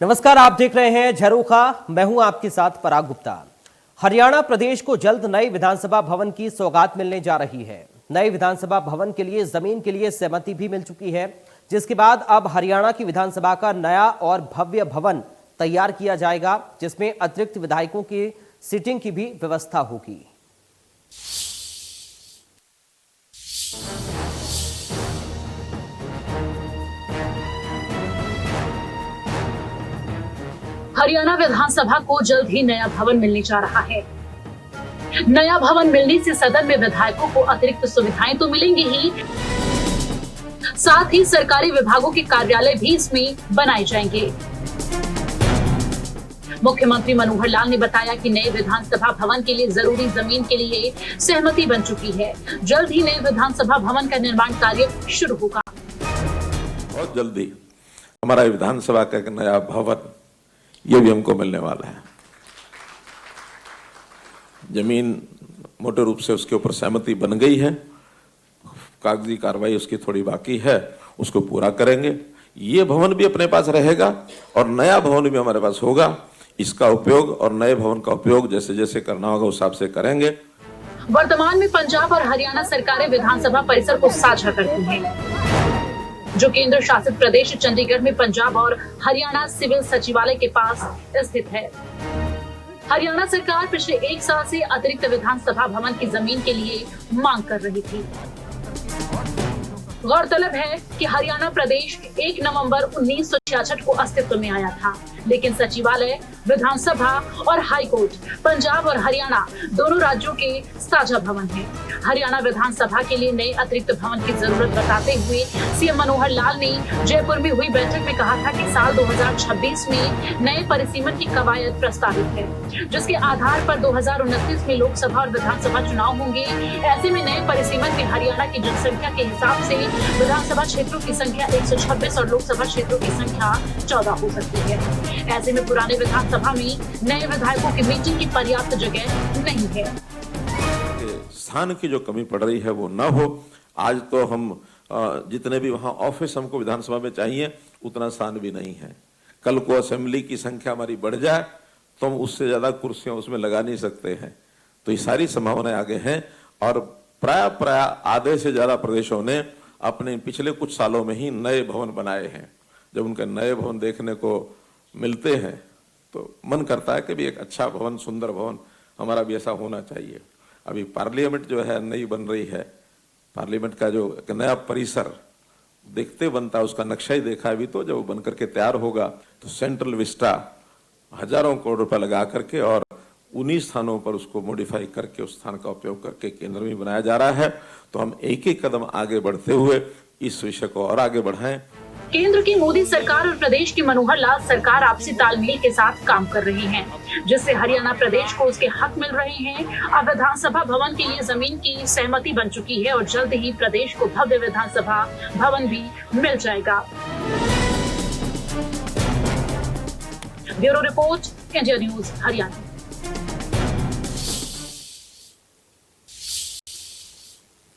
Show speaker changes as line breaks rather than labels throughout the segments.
नमस्कार, आप देख रहे हैं झरोखा। मैं हूं आपके साथ पराग गुप्ता। हरियाणा प्रदेश को जल्द नए विधानसभा भवन की सौगात मिलने जा रही है। नए विधानसभा भवन के लिए जमीन के लिए सहमति भी मिल चुकी है, जिसके बाद अब हरियाणा की विधानसभा का नया और भव्य भवन तैयार किया जाएगा, जिसमें अतिरिक्त विधायकों की सीटिंग की भी व्यवस्था होगी।
हरियाणा विधानसभा को जल्द ही नया भवन मिलने जा रहा है। नया भवन मिलने से सदन में विधायकों को अतिरिक्त सुविधाएं तो मिलेंगी ही, साथ ही सरकारी विभागों के कार्यालय भी इसमें बनाए जाएंगे। मुख्यमंत्री मनोहर लाल ने बताया कि नए विधानसभा भवन के लिए जरूरी जमीन के लिए सहमति बन चुकी है। जल्द ही नए विधानसभा भवन का निर्माण कार्य शुरू होगा।
बहुत जल्दी हमारा विधानसभा का एक नया भवन ये भी हमको मिलने वाला है। जमीन मोटे रूप से उसके ऊपर सहमति बन गई है, कागजी कार्रवाई उसकी थोड़ी बाकी है, उसको पूरा करेंगे। ये भवन भी अपने पास रहेगा और नया भवन भी हमारे पास होगा। इसका उपयोग और नए भवन का उपयोग जैसे जैसे करना होगा उस हिसाब से करेंगे।
वर्तमान में पंजाब और हरियाणा सरकारें विधानसभा परिसर को साझा करती हैं, जो केंद्र शासित प्रदेश चंडीगढ़ में पंजाब और हरियाणा सिविल सचिवालय के पास स्थित है। हरियाणा सरकार पिछले 1 साल से अतिरिक्त विधानसभा भवन की जमीन के लिए मांग कर रही थी। गौरतलब है कि हरियाणा प्रदेश 1 नवंबर 1966 को अस्तित्व में आया था, लेकिन सचिवालय, विधानसभा और हाईकोर्ट पंजाब और हरियाणा दोनों राज्यों के साझा भवन हैं। हरियाणा विधानसभा के लिए नए अतिरिक्त भवन की जरूरत बताते हुए सीएम मनोहर लाल ने जयपुर में हुई बैठक में कहा था कि साल 2026 में नए परिसीमन की कवायद प्रस्तावित है, जिसके आधार पर 2029 में लोकसभा और विधानसभा चुनाव होंगे। ऐसे में नए परिसीमन में हरियाणा की जनसंख्या के हिसाब से विधानसभा क्षेत्रों की संख्या 126 और लोकसभा क्षेत्रों की संख्या 14 हो सकती है। ऐसे में पुराने विधानसभा में नए विधायकों की मीटिंग की पर्याप्त जगह नहीं है।
स्थान की जो कमी पड़ रही है वो ना हो। आज तो हम जितने भी वहाँ ऑफिस हमको विधानसभा में चाहिए उतना स्थान भी नहीं है। कल को असेंबली की संख्या हमारी बढ़ जाए तो हम उससे ज्यादा कुर्सियां उसमें लगा नहीं सकते हैं। तो ये सारी संभावनाएं आगे हैं और प्राय आधे से ज्यादा प्रदेशों ने अपने पिछले कुछ सालों में ही नए भवन बनाए हैं। जब उनके नए भवन देखने को मिलते हैं तो मन करता है कि भी एक अच्छा भवन, सुंदर भवन हमारा भी ऐसा होना चाहिए। अभी पार्लियामेंट जो है नई बन रही है, पार्लियामेंट का जो एक नया परिसर देखते बनता है उसका नक्शा ही देखा अभी, तो जब बन करके तैयार होगा तो सेंट्रल विस्टा हजारों करोड़ रुपए लगा करके और 19 स्थानों पर उसको मॉडिफाई करके उस स्थान का उपयोग करके केंद्र में बनाया जा रहा है। तो हम एक एक कदम आगे बढ़ते हुए इस विषय को और आगे बढ़ाएं।
केंद्र की मोदी सरकार और प्रदेश की मनोहर लाल सरकार आपसी तालमेल के साथ काम कर रही हैं, जिससे हरियाणा प्रदेश को उसके हक मिल रहे हैं। अब विधानसभा भवन के लिए जमीन की सहमति बन चुकी है और जल्द ही प्रदेश को भव्य विधानसभा भवन भी मिल जाएगा। Bureau report, India news Haryana.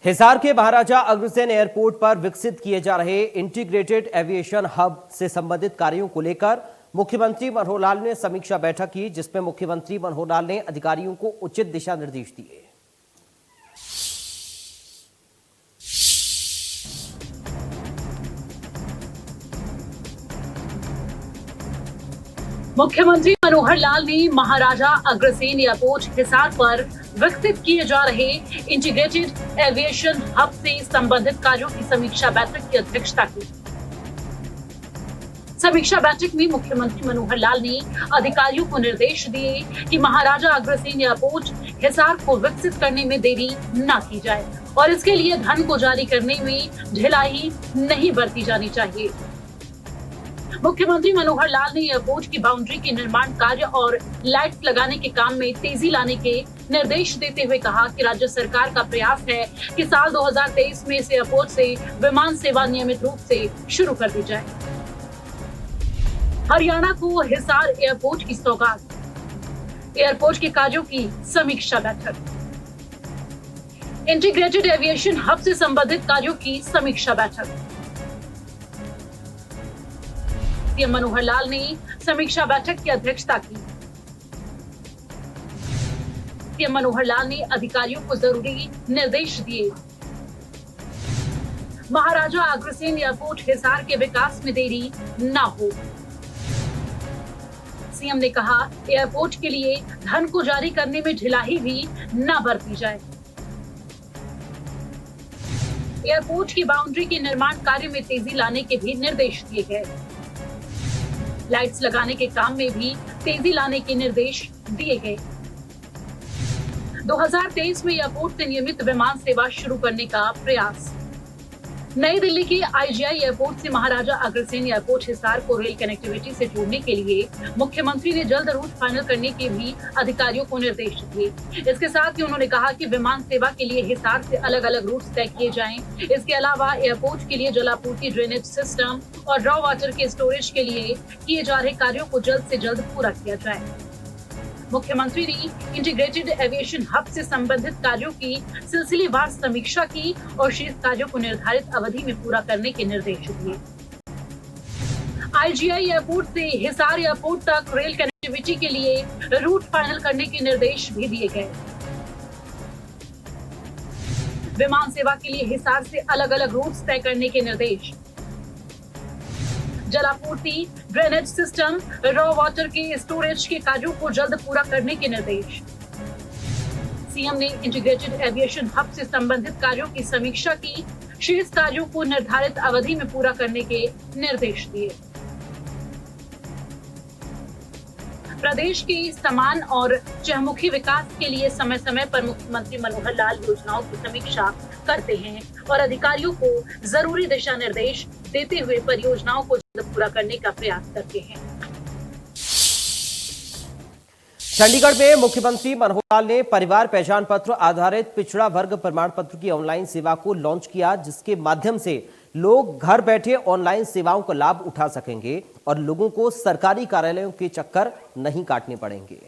Hisar के महाराजा अग्रसेन एयरपोर्ट पर विकसित किए जा रहे इंटीग्रेटेड एविएशन हब से संबंधित कार्यों को लेकर मुख्यमंत्री मनोहर लाल ने समीक्षा बैठक की, जिसमें मुख्यमंत्री मनोहर लाल ने अधिकारियों को उचित दिशा निर्देश दिए।
मुख्यमंत्री मनोहर लाल ने महाराजा अग्रसेन एयरपोर्ट हिसार पर विकसित किए जा रहे इंटीग्रेटेड एविएशन हब से संबंधित कार्यों की समीक्षा बैठक की अध्यक्षता की। समीक्षा बैठक में मुख्यमंत्री मनोहर लाल ने अधिकारियों को निर्देश दिए कि महाराजा अग्रसेन एयरपोर्ट हिसार को विकसित करने में देरी न की जाए और इसके लिए धन को जारी करने में ढिलाई नहीं बरती जानी चाहिए। मुख्यमंत्री मनोहर लाल ने एयरपोर्ट की बाउंड्री के निर्माण कार्य और लाइट्स लगाने के काम में तेजी लाने के निर्देश देते हुए कहा कि राज्य सरकार का प्रयास है कि साल 2023 में इस एयरपोर्ट से विमान सेवा नियमित रूप से शुरू कर दी जाए। हरियाणा को हिसार एयरपोर्ट की सौगात, एयरपोर्ट के कार्यों की समीक्षा बैठक, इंटीग्रेटेड एविएशन हब से संबंधित कार्यों की समीक्षा बैठक। सीएम मनोहर लाल ने समीक्षा बैठक की अध्यक्षता की। सीएम मनोहर लाल ने अधिकारियों को जरूरी निर्देश दिए। महाराजा अग्रसेन एयरपोर्ट हिसार के विकास में देरी न हो। सीएम ने कहा, एयरपोर्ट के लिए धन को जारी करने में ढिलाई भी न बरती जाए। एयरपोर्ट की बाउंड्री के निर्माण कार्य में तेजी लाने के भी निर्देश दिए गए। लाइट्स लगाने के काम में भी तेजी लाने के निर्देश दिए गए। 2023 में एयरपोर्ट से नियमित विमान सेवा शुरू करने का प्रयास। नई दिल्ली के आईजीआई एयरपोर्ट से महाराजा अग्रसेन एयरपोर्ट हिसार को रेल कनेक्टिविटी से जोड़ने के लिए मुख्यमंत्री ने जल्द रूट फाइनल करने के भी अधिकारियों को निर्देश दिए। इसके साथ ही उन्होंने कहा कि विमान सेवा के लिए हिसार से अलग अलग रूट तय किए जाएं। इसके अलावा एयरपोर्ट के लिए जलापूर्ति, ड्रेनेज सिस्टम और रॉ वाटर के स्टोरेज के लिए किए जा रहे कार्यों को जल्द से जल्द पूरा किया जाए। मुख्यमंत्री ने इंटीग्रेटेड एविएशन हब से संबंधित कार्यों की सिलसिलेवार समीक्षा की और शेष कार्यों को निर्धारित अवधि में पूरा करने के निर्देश दिए। आईजीआई एयरपोर्ट से हिसार एयरपोर्ट तक रेल कनेक्टिविटी के लिए रूट फाइनल करने के निर्देश भी दिए गए। विमान सेवा के लिए हिसार से अलग अलग रूट तय करने के निर्देश। जलापूर्ति, ड्रेनेज सिस्टम, रॉ वाटर के स्टोरेज के कार्यों को जल्द पूरा करने के निर्देश। सीएम ने इंटीग्रेटेड एविएशन हब से संबंधित कार्यों की समीक्षा की, शेष कार्यों को निर्धारित अवधि में पूरा करने के निर्देश दिए। प्रदेश के समान और चहुमुखी विकास के लिए समय समय पर मुख्यमंत्री मनोहर लाल योजनाओं की समीक्षा करते हैं और अधिकारियों को जरूरी दिशा निर्देश देते हुए परियोजनाओं को जल्द पूरा करने का प्रयास करते हैं।
चंडीगढ़ में मुख्यमंत्री मनोहर लाल ने परिवार पहचान पत्र आधारित पिछड़ा वर्ग प्रमाण पत्र की ऑनलाइन सेवा को लॉन्च किया, जिसके माध्यम से लोग घर बैठे ऑनलाइन सेवाओं का लाभ उठा सकेंगे और लोगों को सरकारी कार्यालयों के चक्कर नहीं काटने पड़ेंगे।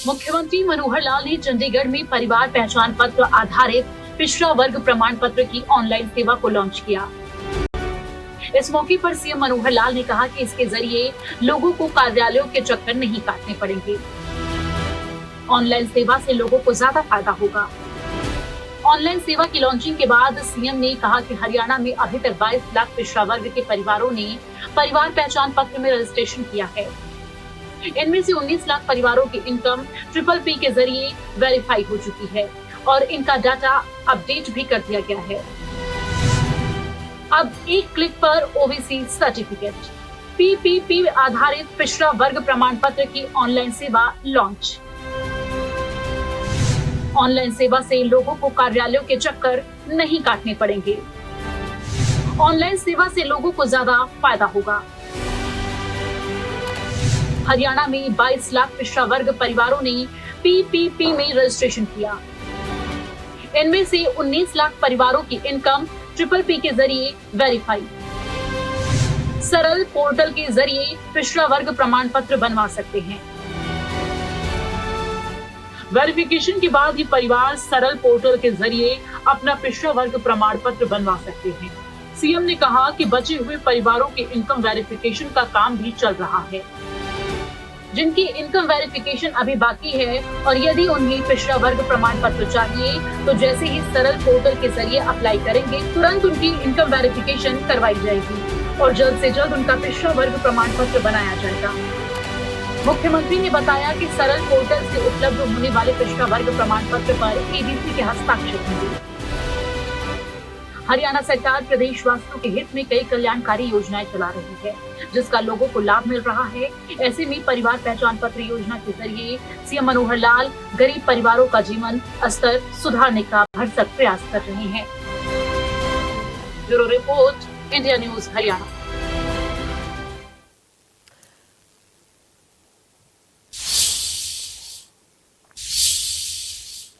मुख्यमंत्री मनोहर लाल ने चंडीगढ़ में परिवार पहचान पत्र आधारित पिछड़ा वर्ग प्रमाण पत्र की ऑनलाइन सेवा को लॉन्च किया। इस मौके पर सीएम मनोहर लाल ने कहा कि इसके जरिए लोगों को कार्यालयों के चक्कर नहीं काटने पड़ेंगे। ऑनलाइन सेवा से लोगों को ज्यादा फायदा होगा। ऑनलाइन सेवा की लॉन्चिंग के बाद सीएम ने कहा कि हरियाणा में अभी तक 22 लाख पिछड़ा वर्ग के परिवारों ने परिवार पहचान पत्र में रजिस्ट्रेशन किया है। इनमें से 19 लाख परिवारों की इनकम PPP के जरिए वेरीफाई हो चुकी है और इनका डाटा अपडेट भी कर दिया गया है। अब एक क्लिक पर ओबीसी सर्टिफिकेट, PPP आधारित पिछड़ा वर्ग प्रमाण पत्र की ऑनलाइन सेवा लॉन्च। ऑनलाइन सेवा से लोगों को कार्यालयों के चक्कर नहीं काटने पड़ेंगे। ऑनलाइन सेवा से लोगों को ज्यादा फायदा होगा। हरियाणा में 22 लाख पिछड़ा वर्ग परिवारों ने PPP में रजिस्ट्रेशन किया। इनमें से 19 लाख परिवारों की इनकम PPP के जरिए वेरीफाई। सरल पोर्टल के जरिए पिछड़ा वर्ग प्रमाण पत्र बनवा सकते हैं। वेरिफिकेशन के बाद ही परिवार सरल पोर्टल के जरिए अपना पिछड़ा वर्ग प्रमाण पत्र बनवा सकते हैं। सीएम ने कहा कि बचे हुए परिवारों के इनकम वेरिफिकेशन का काम भी चल रहा है। जिनकी इनकम वेरिफिकेशन अभी बाकी है और यदि उन्हें पिछड़ा वर्ग प्रमाण पत्र चाहिए तो जैसे ही सरल पोर्टल के जरिए अप्लाई करेंगे, तुरंत उनकी इनकम वेरिफिकेशन करवाई जाएगी और जल्द से जल्द उनका पिछड़ा वर्ग प्रमाण पत्र बनाया जाएगा। मुख्यमंत्री ने बताया कि सरल पोर्टल से उपलब्ध होने वाले पिछड़ा वर्ग प्रमाण पत्र पर एडीसी के हस्ताक्षर होंगे। हरियाणा सरकार प्रदेशवासियों के हित में कई कल्याणकारी योजनाएं चला रही है, जिसका लोगों को लाभ मिल रहा है। ऐसे में परिवार पहचान पत्र योजना के जरिए सीएम मनोहर लाल गरीब परिवारों का जीवन स्तर सुधारने का भरसक प्रयास कर रहे हैं। Bureau report, India news Haryana.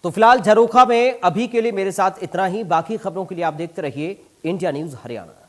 तो फिलहाल झरोखा में अभी के लिए मेरे साथ इतना ही। बाकी खबरों के लिए आप देखते रहिए इंडिया न्यूज हरियाणा।